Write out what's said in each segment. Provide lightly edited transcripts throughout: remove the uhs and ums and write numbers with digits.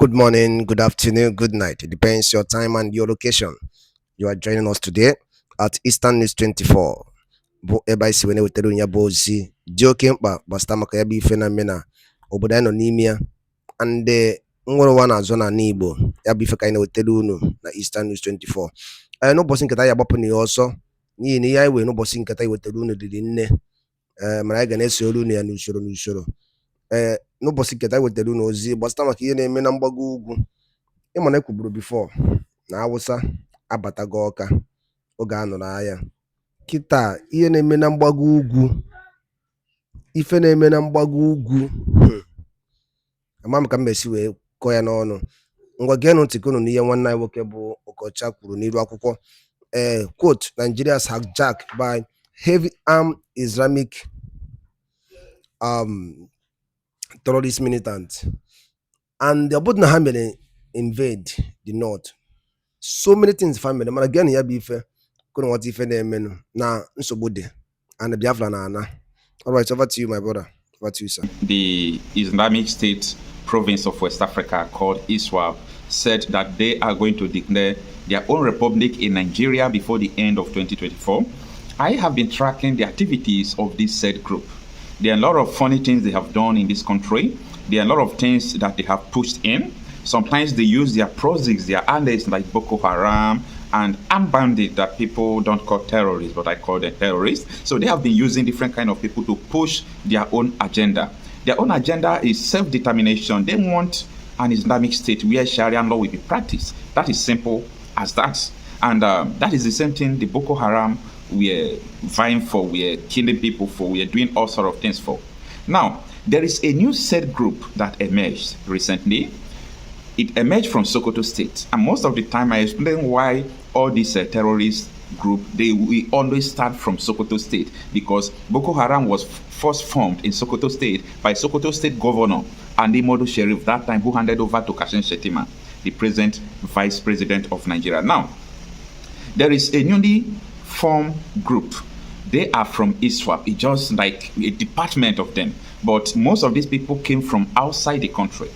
Good morning, good afternoon, good night. It depends your time and your location. You are joining us today at Eastern News 24. Bụ ebe anyị si wee na-ewetara onye bụ ozi dị oke mkpa gbasara maka ya bụ ife na mme na obodo anyị nọ n'ime ya ndị nwere ụwa na-azụ n'ala Igbo. Ya bụ ife ka anyị na-ewetara unu na Eastern News 24. N'ụbọchị nketa ya agbapụ n'ihe ọsọ n'ihi na ihe anyị wee n'ụbọchị nketa iwetara unu dịrị nne mana anyị ga na-esoro unu ya n'usoro. N'ụbọchị nketa wetara unu ozi gbasara maka ihe na-eme na mgbago ugwu. Ịma na ekwuburu before na Hausa abatago Ọka oge a nụrụ agha. Kịta ihe na-eme na mgbago ugwu, ife na-eme na mgbago ugwu ama m ka m mesi wee kọọ ya n'ọnụ. Ngwa geenụ ntị unu n'ihe nwanne anyị nwoke bụ Okocha kwuru n'iru akwụkwọ. Quote, Nigeria's hijacked by heavy armed Islamic terrorist militant, and the na ha mere invade the north. So many things family mana again ya bụ ife kono what ife na-emenụ na nsogbu dị and Biafra na ana. All right, over to you, my brother. Over to you, sir. The Islamic State province of West Africa called ISWAP said that they are going to declare their own republic in Nigeria before the end of 2024. I have been tracking the activities of this said group. There are a lot of funny things they have done in this country. There are a lot of things that they have pushed in. Sometimes they use their proxies, their allies like Boko Haram and armed bandits that people don't call terrorists, but I call them terrorists. So they have been using different kind of people to push their own agenda. Their own agenda is self-determination. They want an Islamic state where Sharia law will be practiced. That is simple as that. And that is the same thing the Boko Haram we're vying for, we're killing people for, we're doing all sort of things for. Now, there is a new set group that emerged recently. It emerged from Sokoto State. And most of the time I explain why all these terrorist group, we always start from Sokoto State, because Boko Haram was first formed in Sokoto State by Sokoto State Governor Andi Modu Sheriff, that time, who handed over to Kashem Shettima, the present Vice President of Nigeria. Now, there is a newly formed group. They are from ISWAP. It's just like a department of them. But most of these people came from outside the country.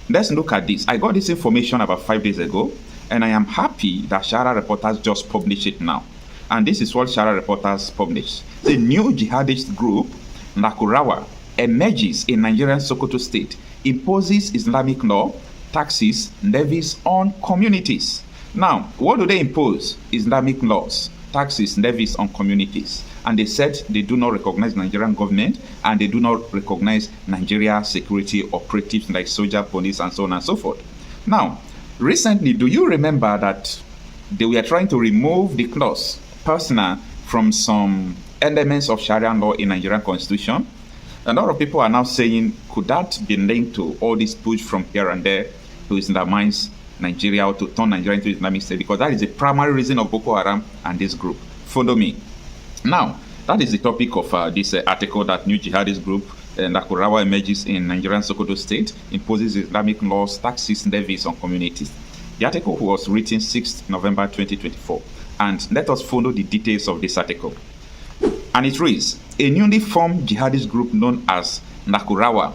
Let's look at this. I got this information about 5 days ago, and I am happy that Sharia Reporters just published it now. And this is what Sharia Reporters published. The new jihadist group, Nakurawa, emerges in Nigerian Sokoto State, imposes Islamic law, taxes, levies on communities. Now, what do they impose? Islamic laws, taxes, levies on communities. And they said they do not recognize Nigerian government, and they do not recognize Nigeria security operatives like soldier, police, and so on and so forth. Now, recently, do you remember that they were trying to remove the clause personal from some elements of Sharia law in Nigerian constitution? A lot of people are now saying, could that be linked to all this push from here and there to Islamize Nigeria, or to turn Nigeria into Islamic State? Because that is the primary reason of Boko Haram and this group. Follow me. Now, that is the topic of this article, that new jihadist group, Nakurawa, emerges in Nigerian Sokoto State, imposes Islamic laws, taxes, levies on communities. The article was written 6th November 2024. And let us follow the details of this article. And it reads, a newly formed jihadist group known as Nakurawa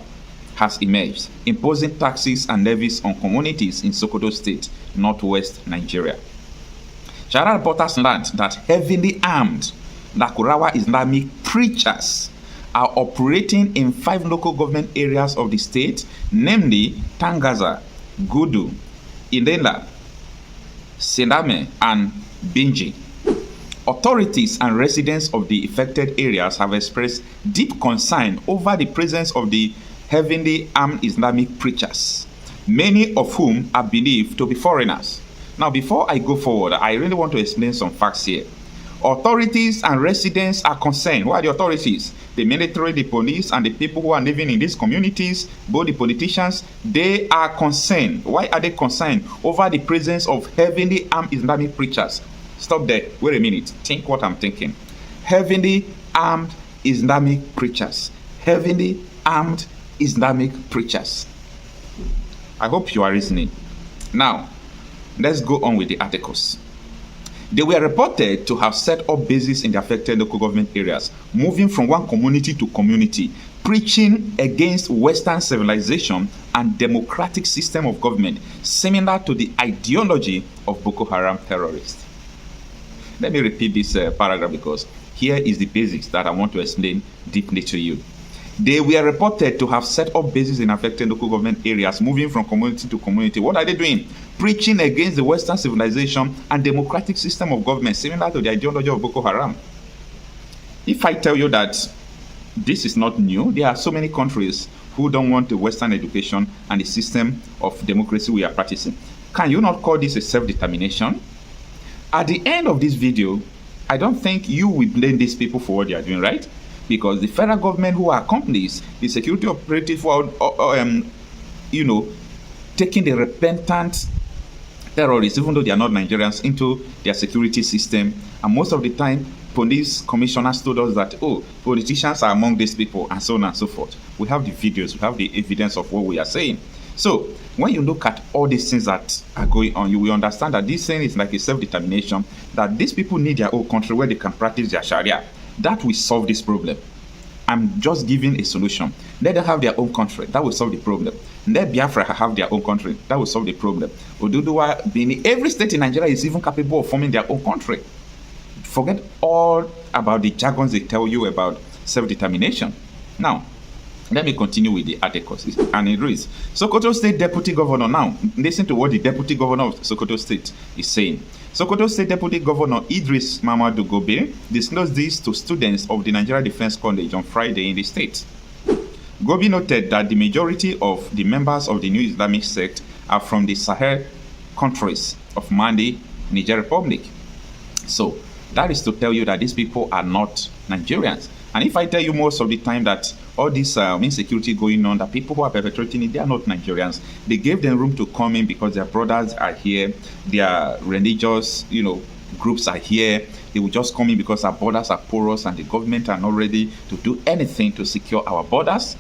has emerged, imposing taxes and levies on communities in Sokoto State, northwest Nigeria. Sharia Reporters learned that heavily armed Nakurawa Islamic preachers are operating in 5 local government areas of the state, namely Tangaza, Gudu, Ilela, Selame, and Binji. Authorities and residents of the affected areas have expressed deep concern over the presence of the heavily armed Islamic preachers, many of whom are believed to be foreigners. Now, before I go forward, I really want to explain some facts here. Authorities and residents are concerned. Who are the authorities? The military, the police, and the people who are living in these communities, both the politicians, they are concerned. Why are they concerned? Over the presence of heavily armed Islamic preachers. Stop there. Wait a minute. Think what I'm thinking. Heavily armed Islamic preachers. Heavily armed Islamic preachers. I hope you are listening. Now, let's go on with the articles. They were reported to have set up bases in the affected local government areas, moving from one community to community preaching against Western civilization and democratic system of government, similar to the ideology of Boko Haram terrorists. Let me repeat this paragraph because here is the basics that I want to explain deeply to you. They were reported to have set up bases in affected local government areas, moving from community to community. What are they doing? Preaching against the Western civilization and democratic system of government, similar to the ideology of Boko Haram. If I tell you that this is not new, there are so many countries who don't want the Western education and the system of democracy we are practicing. Can you not call this a self-determination? At the end of this video, I don't think you will blame these people for what they are doing, right? Because the federal government who accompanies the security operatives who are, taking the repentant terrorists, even though they are not Nigerians, into their security system. And most of the time, police commissioners told us that, politicians are among these people, and so on and so forth. We have the videos, we have the evidence of what we are saying. So when you look at all these things that are going on, you will understand that this thing is like a self-determination, that these people need their own country where they can practice their Sharia. That will solve this problem. I'm just giving a solution. Let them have their own country. That will solve the problem. Let Biafra have their own country. That will solve the problem. Oduduwa, Benin, every state in Nigeria is even capable of forming their own country. Forget all about the jargons they tell you about self-determination. Now, let me continue with the articles. And it reads, Sokoto State Deputy Governor. Now, listen to what the Deputy Governor of Sokoto State is saying. Sokoto State Deputy Governor Idris Mamadou Gobe disclosed this to students of the Nigeria Defense College on Friday in the state. Gobe noted that the majority of the members of the new Islamic sect are from the Sahel countries of Mali, Niger Republic. So, that is to tell you that these people are not Nigerians. And if I tell you most of the time that all this insecurity going on, that people who are perpetrating it, they are not Nigerians. They gave them room to come in because their brothers are here, their religious, groups are here. They will just come in because our borders are porous and the government are not ready to do anything to secure our borders.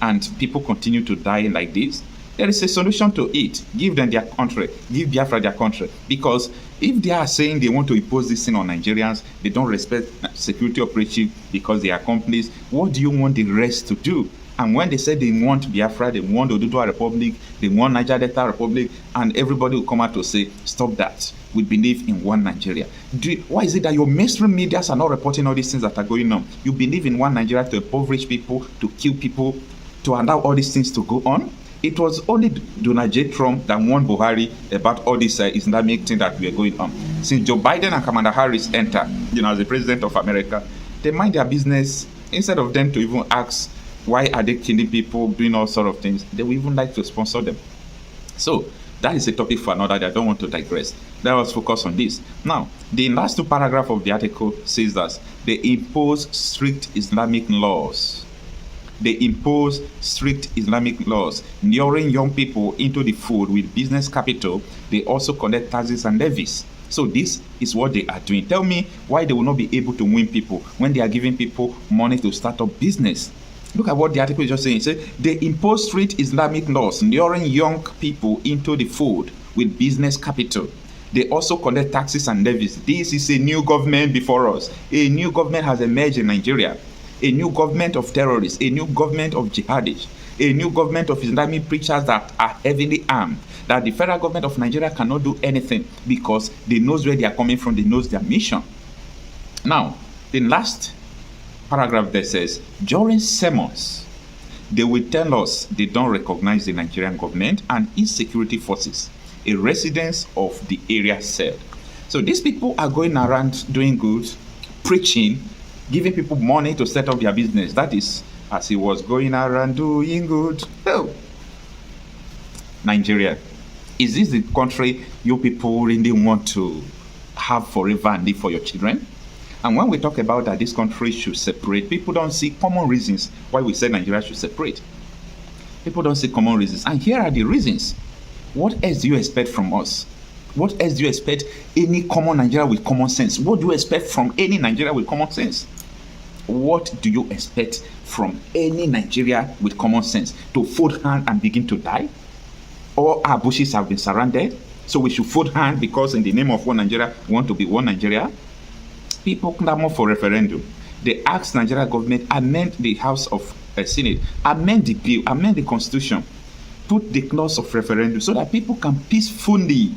And people continue to die like this. There is a solution to it. Give them their country. Give Biafra their country. Because if they are saying they want to impose this thing on Nigerians, they don't respect security operatives because they are companies, what do you want the rest to do? And when they say they want Biafra, they want Oduduwa Republic, they want Niger Delta Republic, and everybody will come out to say, stop that. We believe in one Nigeria. Why is it that your mainstream medias are not reporting all these things that are going on? You believe in one Nigeria to impoverish people, to kill people, to allow all these things to go on? It was only Donald J. Trump that warned Buhari about all this Islamic thing that we are going on. Since Joe Biden and Kamala Harris enter, as the president of America, they mind their business. Instead of them to even ask, why are they killing people, doing all sort of things, they will even like to sponsor them. So that is a topic for another day. I don't want to digress. Let us focus on this. Now, the last two paragraphs of the article says that they impose strict Islamic laws. They impose strict Islamic laws, luring young people into the fold with business capital. They also collect taxes and levies. So this is what they are doing. Tell me why they will not be able to win people when they are giving people money to start up business. Look at what the article is just saying. It says they impose strict Islamic laws, luring young people into the fold with business capital. They also collect taxes and levies. This is a new government before us. A new government has emerged in Nigeria. A new government of terrorists, a new government of jihadists, a new government of Islamic preachers that are heavily armed, that the federal government of Nigeria cannot do anything because they know where they are coming from, they know their mission. Now, the last paragraph there says, during sermons, they will tell us they don't recognize the Nigerian government and its security forces, a residence of the area said. So these people are going around doing good, preaching, giving people money to set up their business. That is, as he was going around doing good. Oh. Nigeria. Is this the country you people really want to have forever and live for your children? And when we talk about that this country should separate, people don't see common reasons why we say Nigeria should separate. People don't see common reasons. And here are the reasons. What else do you expect from us? What else do you expect any common Nigeria with common sense? What do you expect from any Nigeria with common sense? What do you expect from any Nigeria with common sense? To fold hand and begin to die? All our bushes have been surrounded, so we should fold hand because in the name of one Nigeria, we want to be one Nigeria? People clamor for referendum. They asked Nigeria government amend the House of Senate, amend the bill, amend the constitution, put the clause of referendum so that people can peacefully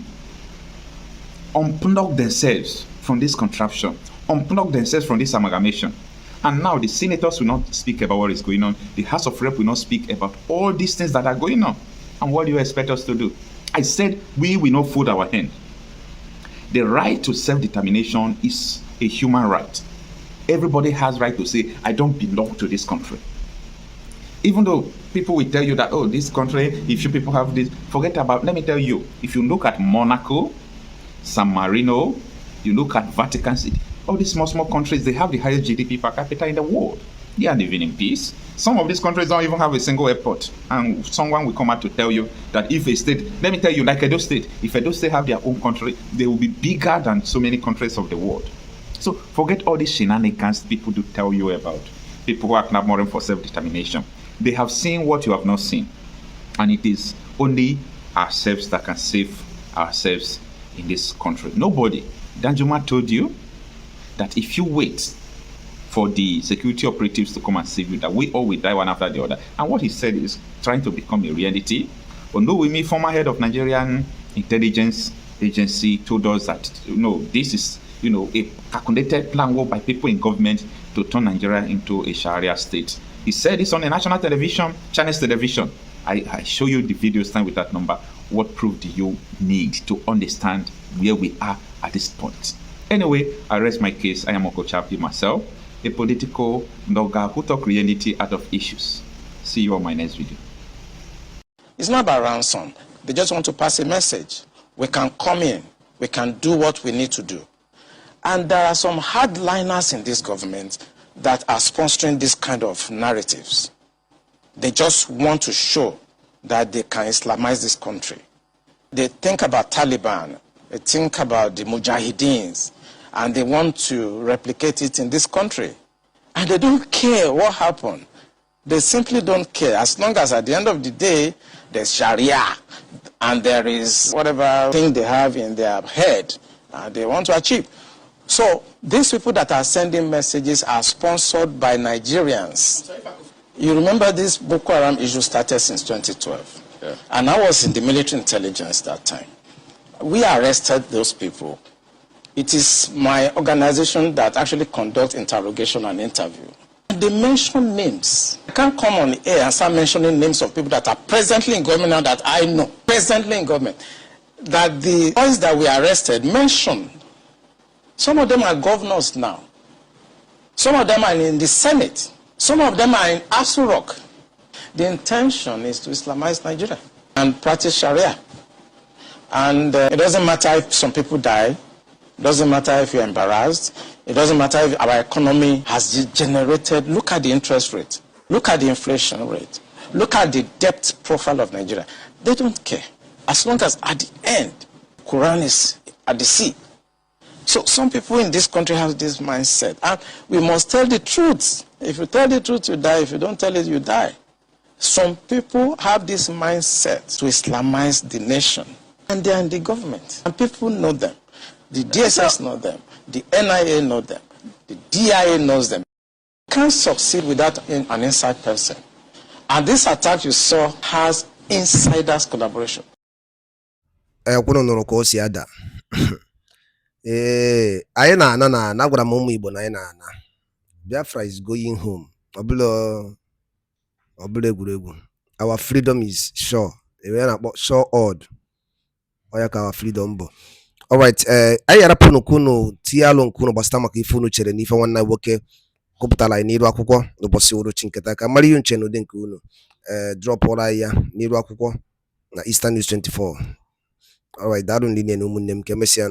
unplug themselves from this contraption, unplug themselves from this amalgamation. And now the senators will not speak about what is going on. The House of Rep will not speak about all these things that are going on. And what do you expect us to do? I said we will not fold our hand. The right to self-determination is a human right. Everybody has right to say, I don't belong to this country. Even though people will tell you that, oh, this country, if you people have this, forget about, let me tell you, if you look at Monaco, San Marino, you look at Vatican City, all these small countries, they have the highest GDP per capita in the world. They are living in peace. Some of these countries don't even have a single airport. And someone will come out to tell you that if a state, let me tell you, like Edo State, if Edo State have their own country, they will be bigger than so many countries of the world. So forget all these shenanigans people do tell you about. People who are clamoring for self-determination. They have seen what you have not seen. And it is only ourselves that can save ourselves in this country. Nobody. Danjuma told you that if you wait for the security operatives to come and save you, that we all will die one after the other. And what he said is trying to become a reality. Onowimi, former head of Nigerian intelligence agency, told us that, this is, a calculated plan work by people in government to turn Nigeria into a Sharia state. He said this on a national television, Chinese television. I show you the videos time with that number. What proof do you need to understand where we are at this point? Anyway, I rest my case. I am Uncle Chappie myself, a political blogger who talk reality out of issues. See you on my next video. It's not about ransom. They just want to pass a message. We can come in. We can do what we need to do. And there are some hardliners in this government that are sponsoring this kind of narratives. They just want to show that they can Islamize this country. They think about Taliban. They think about the Mujahideens. And they want to replicate it in this country. And they don't care what happened. They simply don't care. As long as at the end of the day, there's Sharia and there is whatever thing they have in their head they want to achieve. So these people that are sending messages are sponsored by Nigerians. You remember this Boko Haram issue started since 2012. Yeah. And I was in the military intelligence that time. We arrested those people. It is my organization that actually conducts interrogation and interview. They mention names. I can't come on air and start mentioning names of people that are presently in government now that I know, presently in government, that the boys that we arrested mentioned. Some of them are governors now. Some of them are in the Senate. Some of them are in Asu Rock. The intention is to Islamize Nigeria and practice Sharia. And it doesn't matter if some people die. It doesn't matter if you're embarrassed. It doesn't matter if our economy has degenerated. Look at the interest rate. Look at the inflation rate. Look at the debt profile of Nigeria. They don't care. As long as at the end, Quran is at the sea. So some people in this country have this mindset. And we must tell the truth. If you tell the truth, you die. If you don't tell it, you die. Some people have this mindset to Islamize the nation. And they are in the government. And people know them. The DSS know them. The NIA know them. The DIA knows them. You can't succeed without an inside person. And this attack you saw has insiders collaboration. Anyị na-ana agwara m ụmụ Igbo na anyị na-ana. Biafra is going home. Ọbụla egwuregwu. Our freedom is sure. Sure odd. Oya ka our freedom bụ. Alright, anyị yarapụ n'ukunu tinye alụ nkunu gbasata maka ife unu chere n'ife nwanne nwoke kọpụtara anyị n'iru akwụkwọ n'ụbọchị uruchi nketa ka mara ihe nche n'ụdị nke unu drop ụra ya n'iru akwụkwọ na Eastern News 24. Alright, daalụ ndị na ụmụnne m ka emesịa.